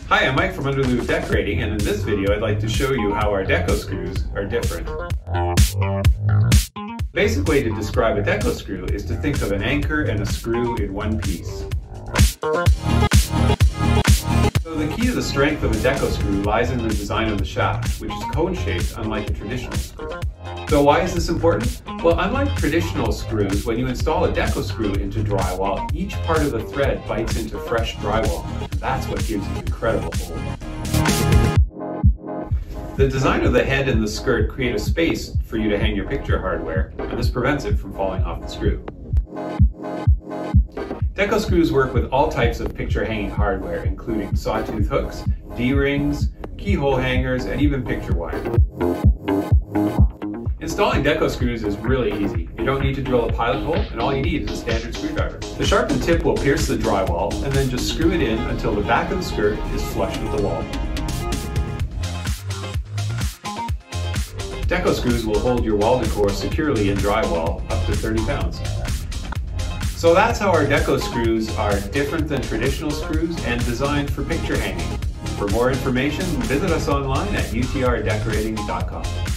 Hi, I'm Mike from Under the Roof Decorating, and in this video I'd like to show you how our DécoScrews are different. The basic way to describe a DécoScrew is to think of an anchor and a screw in one piece. So the key to the strength of a DécoScrew lies in the design of the shaft, which is cone-shaped unlike a traditional screw. So why is this important? Well, unlike traditional screws, when you install a DécoScrew into drywall, each part of the thread bites into fresh drywall. That's what gives you incredible hold. The design of the head and the skirt create a space for you to hang your picture hardware, and this prevents it from falling off the screw. DécoScrews work with all types of picture hanging hardware, including sawtooth hooks, D-rings, keyhole hangers, and even picture wire. Installing DécoScrews is really easy. You don't need to drill a pilot hole, and all you need is a standard screwdriver. The sharpened tip will pierce the drywall, and then just screw it in until the back of the skirt is flush with the wall. DécoScrews will hold your wall decor securely in drywall up to 30 pounds. So that's how our DécoScrews are different than traditional screws and designed for picture hanging. For more information, visit us online at utrdecorating.com.